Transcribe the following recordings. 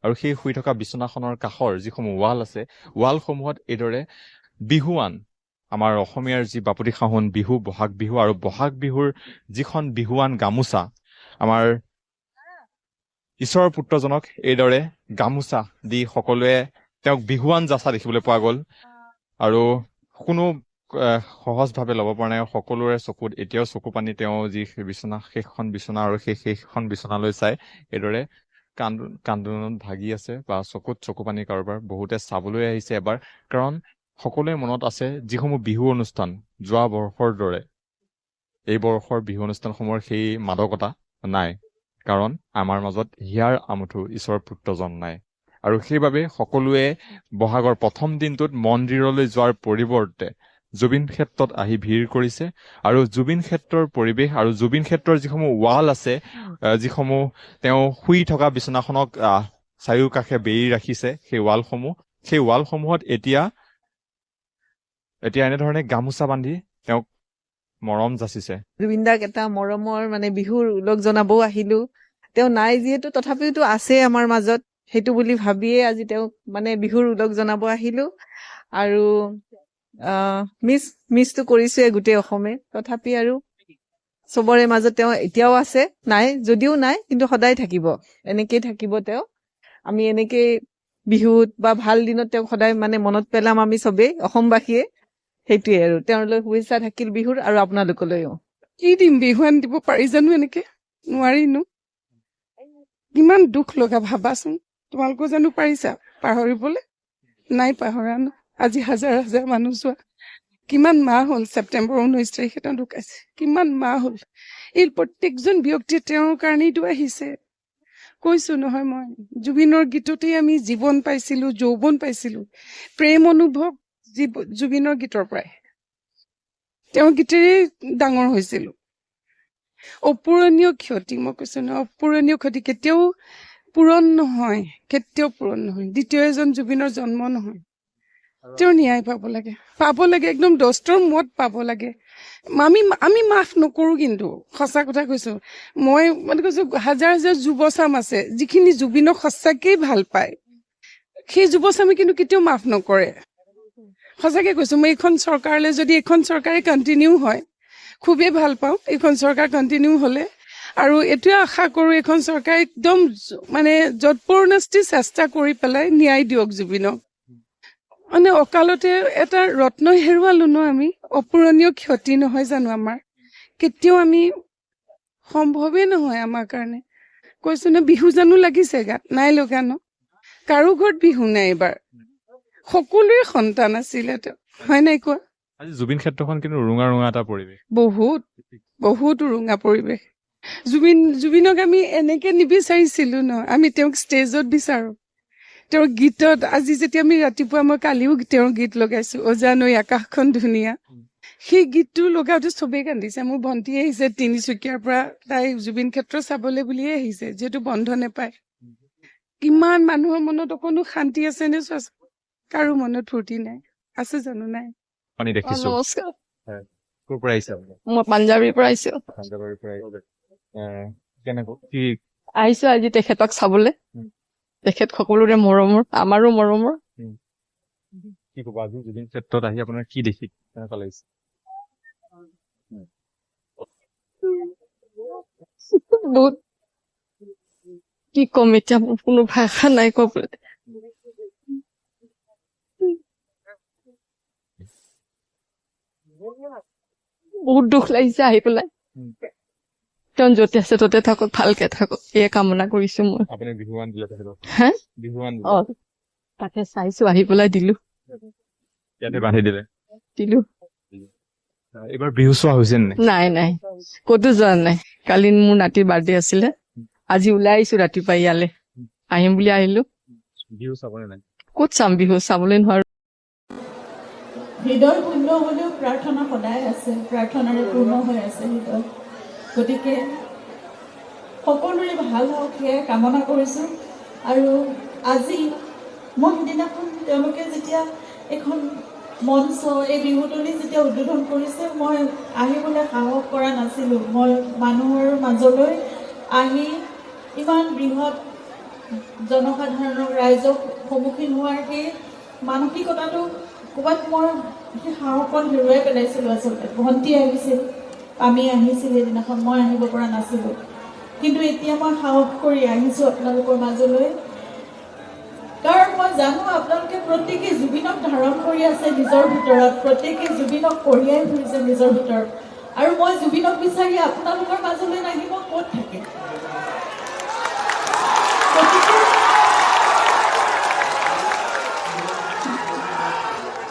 আৰু সেই শুই থকা বিচনাখনৰ কাষৰ যিসমূহ ৱাল আছে ৱালসমূহত এইদৰে বিহুৱান আমাৰ অসমীয়াৰ যি বাপতিসাহোন বিহু বহাগ বিহু আৰু বহাগ বিহুৰ যিখন বিহুৱান গামোচা আমাৰ ঈশ্বৰৰ পুত্ৰজনক এইদৰে গামোচা দি সকলোৱে তেওঁক বিহুৱান যাচা দেখিবলৈ পোৱা গ'ল আৰু কোনো সহজভাৱে ল'ব পৰা নাই সকলোৰে চকুত এতিয়াও চকু পানী তেওঁ যি বিচনা শেষখন বিচনা আৰু সেইখন বিচনালৈ চাই এইদৰে কান্দোনত ভাগি আছে বা চকুত চকু পানী কাৰোবাৰ বহুতে চাবলৈ আহিছে এবাৰ কাৰণ সকলোৰে মনত আছে যিসমূহ বিহু অনুষ্ঠান যোৱা বৰ্ষৰ দৰে এই বৰ্ষৰ বিহু অনুষ্ঠানসমূহৰ সেই মাদকতা নাই কাৰণ আমাৰ মাজত হিয়াৰ আমুঠু ঈশ্বৰৰ পুত্ৰজন নাই আৰু সেইবাবে সকলোৱে বহাগৰ প্ৰথম দিনটোত মন্দিৰলৈ যোৱাৰ পৰিৱৰ্তে জুবিন ক্ষেত্ৰত আহি ভিৰ কৰিছে আৰু জুবিন ক্ষেত্ৰৰ পৰিৱেশ আৰু জুবিন ক্ষেত্ৰৰ যিসমূহ ৱাল আছে যিসমূহ তেওঁ শুই থকা বিচনাখনক চাৰিওকাষে বেৰি ৰাখিছে সেই ৱালসমূহত এতিয়া এনেধৰণে গামোচা বান্ধি তেওঁক মৰম যাচিছে জুবিনদাক এটা মৰমৰ বিহুৰ উলগ জনাবও আহিলো তেওঁ নাই যিহেতু তথাপিওতো আছে আমাৰ মাজত সেইটো বুলি ভাবিয়ে আজি তেওঁক বিহুৰ উলগ জনাব আহিলো আৰু মিছটো কৰিছোৱে গোটেই অসমে তথাপি আৰু চবৰে মাজত তেওঁ এতিয়াও আছে নাই যদিও নাই কিন্তু সদায় থাকিব এনেকেই থাকিব তেওঁ আমি এনেকেই বিহুত বা ভাল দিনত তেওঁক সদায় মনত পেলাম আমি চবেই অসমবাসীয়ে সেইটোৱে আৰু তেওঁলৈ শুভেচ্ছা থাকিল বিহুৰ আৰু আপোনালোকলৈও কি দিম বিহুৱান দিব পাৰি জানো এনেকে নোৱাৰিনো কিমান দুখ লগা ভাবাচোন তোমালোকে জানো পাৰিছা পাহৰিবলৈ নাই পাহৰা ন আজি হাজাৰ হাজাৰ মানুহ চোৱা কিমান মাহ হ'ল ছেপ্টেম্বৰ 19 তাৰিখে তেওঁ ঢুকাইছে কিমান মাহ হ'ল এই প্ৰত্যেকজন ব্যক্তিয়ে তেওঁৰ কাৰণেইতো আহিছে কৈছো নহয় মই জুবিনৰ গীততেই আমি জীৱন পাইছিলো যৌৱন পাইছিলো প্ৰেম অনুভৱ জুবিনৰ গীতৰ পৰাই তেওঁৰ গীতেৰে ডাঙৰ হৈছিলো অপূৰণীয় ক্ষতি মই কৈছো ন অপূৰণীয় ক্ষতি কেতিয়াও পূৰণ নহয় দ্বিতীয় এজন জুবিনৰ জন্ম নহয় তেওঁ ন্যায় পাব লাগে একদম দস্তৰ মত পাব লাগে আমি মাফ নকৰো কিন্তু সঁচা কথা কৈছো মই কৈছো হাজাৰ হাজাৰ যুৱচাম আছে যিখিনি জুবিনক সঁচাকেই ভাল পায় সেই যুৱচামে কিন্তু কেতিয়াও মাফ নকৰে সঁচাকে কৈছো মই এইখন চৰকাৰলৈ যদি এইখন চৰকাৰে কণ্টিনিউ হয় খুবেই ভাল পাওঁ এইখন চৰকাৰ কণ্টিনিউ হলে আৰু এইটোৱে আশা কৰো এইখন চৰকাৰ একদম যৎপৰোনাস্তি চেষ্টা কৰি পেলাই ন্যায় দিয়ক জুবিনক অকালতে এটা ৰত্ন হেৰুৱালো ন আমি অপূৰণীয় ক্ষতি নহয় জানো আমাৰ কেতিয়াও আমি সম্ভৱেই নহয় আমাৰ কাৰণে কৈছো ন বিহু জানো লাগিছে গাত নাই লগা ন কাৰো ঘৰত বিহু নাই এইবাৰ সকলোৰে সন্তান আছিলে তেওঁ হয় নাই কোৱা আজি জুবিন ক্ষেত্ৰখন কিন্তু ৰুঙা এটা পৰিৱেশ বহুত ৰুঙা পৰিৱেশ জুবিনক আমি এনেকে নিবিচাৰিছিলো ন আমি তেওঁক ষ্টেজত বিচাৰো তেওঁৰ গীতত আজি যেতিয়া আমি ৰাতিপুৱা মই কালিও তেওঁৰ গীত লগাইছো অজানৈ আকাশখন ধুনীয়া সেই গীতটো লগাওতে চবেই কান্দিছে মোৰ ভণ্টি আহিছে তিনিচুকীয়াৰ পৰা তাই জুবিন ক্ষেত্ৰ চাবলৈ বুলিয়ে আহিছে যিহেতু বন্ধ নেপায় কিমান মানুহৰ মনত অকণো শান্তি আছে নে চোৱা কাৰো মনত ফূৰ্তি নাই আছে জানো নাই নমস্কাৰ ক'ৰ পৰা আহিছে মই পাঞ্জাৱীৰ পৰা আহিছো আহিছো আজি তেখেতক চাবলে তেখেত সকলোৰে মৰমৰ আমাৰো মৰমৰ কি ক'ব আজি জুবিন ক্ষেত্ৰত আহি আপোনাৰ কি দেখি কেনেকুৱা লাগিছে বহুত কি কম এতিয়া মোৰ কোনো ভাষা নাই কবলৈ বহুত দুখ লাগিছে আহি পেলাই তেওঁ য'তে আছে ততে থাকক ভালকে থাকক এয়ে কামনা কৰিছো মই আপুনি বিহুৱান দিলে তেখেতক বিহুৱান তাকে চাইছো আহি পেলাই দিলো ইয়াতে বান্ধি দিলে এইবাৰ বিহু চোৱা হৈছে নাই ক'তো যোৱা নাই কালি মোৰ নাতিৰ বাৰ্থডে আছিলে আজি ওলাই আহিছো ৰাতিপুৱা ইয়ালে আহিম বুলি আহিলো বিহু চাবনে নাই ক'ত চাম বিহু চাবলৈ নোৱাৰো হৃদয় পূৰ্ণ হলেও প্ৰাৰ্থনা সদায় আছে প্ৰাৰ্থনাৰে পূৰ্ণ হৈ আছে হৃদয় গতিকে সকলোৰে ভাল হওক সেয়া কামনা কৰিছো আৰু আজি মই সিদিনাখন তেওঁলোকে যেতিয়া এখন মঞ্চ এই বিহুতলী যেতিয়া উদ্বোধন কৰিছে মই আহিবলৈ সাহস কৰা নাছিলো মই মানুহৰ মাজলৈ আহি ইমান বৃহৎ জনসাধাৰণক ৰাইজক সন্মুখীন হোৱাৰ সেই মানসিকতাটো ক'ৰবাত মই সেই সাহসকণ হেৰুৱাই পেলাইছিলোঁ আচলতে। ভণ্টি আহিছিল, আমি আহিছিল সেইদিনাখন, মই আহিব পৰা নাছিলোঁ। কিন্তু এতিয়া মই সাহস কৰি আহিছোঁ আপোনালোকৰ মাজলৈ, কাৰণ মই জানো আপোনালোকে প্ৰত্যেকে জুবিনক ধাৰণ কৰি আছে নিজৰ ভিতৰত, প্ৰত্যেকে জুবিনক কঢ়িয়াই ফুৰিছে নিজৰ ভিতৰত। আৰু মই জুবিনক বিচাৰি আপোনালোকৰ মাজলৈ নাহিব ক'ত থাকে। গতিকে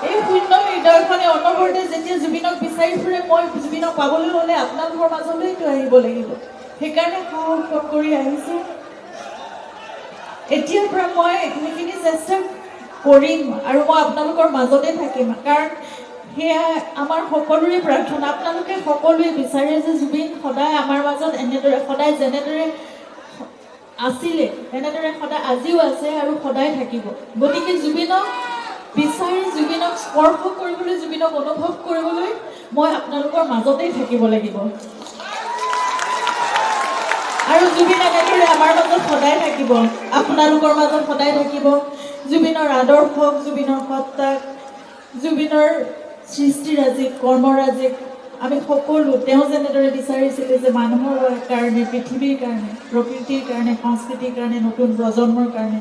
এই শূন্য হৃদয়খনে অনবৰতে যেতিয়া জুবিনক বিচাৰি ফুৰে, মই জুবিনক পাবলৈ হ'লে আপোনালোকৰ মাজলৈতো আহিব লাগিব। সেইকাৰণে সাহস কৰি আহিছোঁ। এতিয়াৰ পৰা মই সেইখিনি চেষ্টা কৰিম আৰু মই আপোনালোকৰ মাজতে থাকিম, কাৰণ সেয়া আমাৰ সকলোৰে প্ৰাৰ্থনা। আপোনালোকে সকলোৱে বিচাৰে যে জুবিন সদায় আমাৰ মাজত এনেদৰে, সদায় যেনেদৰে আছিলে তেনেদৰে সদায় আজিও আছে আৰু সদায় থাকিব। গতিকে জুবিনক বিচাৰি, জুবিনক স্পৰ্শ কৰিবলৈ, জুবিনক অনুভৱ কৰিবলৈ মই আপোনালোকৰ মাজতেই থাকিব লাগিব। আৰু জুবিন এনেদৰে আমাৰ মাজত সদায় থাকিব, আপোনালোকৰ মাজত সদায় থাকিব। জুবিনৰ আদৰ্শক, জুবিনৰ সত্তাক, জুবিনৰ সৃষ্টিৰাজিক, কৰ্মৰাজিক আমি সকলো তেওঁ যেনেদৰে বিচাৰিছিলে যে মানুহৰ কাৰণে, পৃথিৱীৰ কাৰণে, প্ৰকৃতিৰ কাৰণে, সংস্কৃতিৰ কাৰণে, নতুন প্ৰজন্মৰ কাৰণে,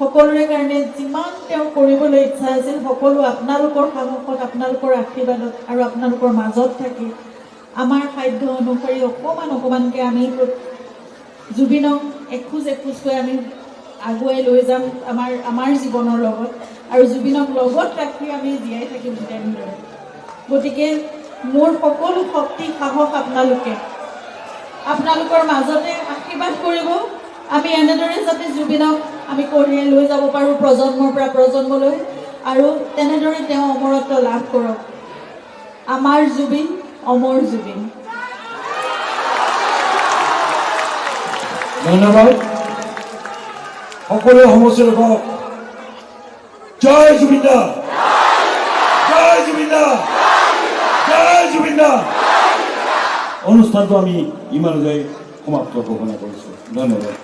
সকলোৰে কাৰণে যিমান তেওঁ কৰিবলৈ ইচ্ছা আছিল, সকলো আপোনালোকৰ সাহসত, আপোনালোকৰ আশীৰ্বাদত আৰু আপোনালোকৰ মাজত থাকি আমাৰ সাধ্য অনুসৰি অকণমান অকণমানকৈ আমি জুবিনক এখোজ এখোজকৈ আমি আগুৱাই লৈ যাম আমাৰ জীৱনৰ লগত, আৰু জুবিনক লগত ৰাখি আমি জীয়াই থাকিম তেনেদৰে। গতিকে মোৰ সকলো শক্তি, সাহস আপোনালোকৰ মাজতে আশীৰ্বাদ কৰিব। আমি এনেদৰে যাতে জুবিনক আমি কঢ়িয়াই লৈ যাব পাৰোঁ প্ৰজন্মৰ পৰা প্ৰজন্মলৈ, আৰু তেনেদৰে তেওঁ অমৰত্ব লাভ কৰক। আমাৰ জুবিন, অমৰ জুবিন। ধন্যবাদ সকলোৱে সমষ্টি লোকক। জয় জুবিন দা, জয় জুবিন দা, জয় জুবিন দা। অনুষ্ঠানটো আমি ইমানলৈ সমাপ্ত ঘোষণা কৰিছোঁ। ধন্যবাদ।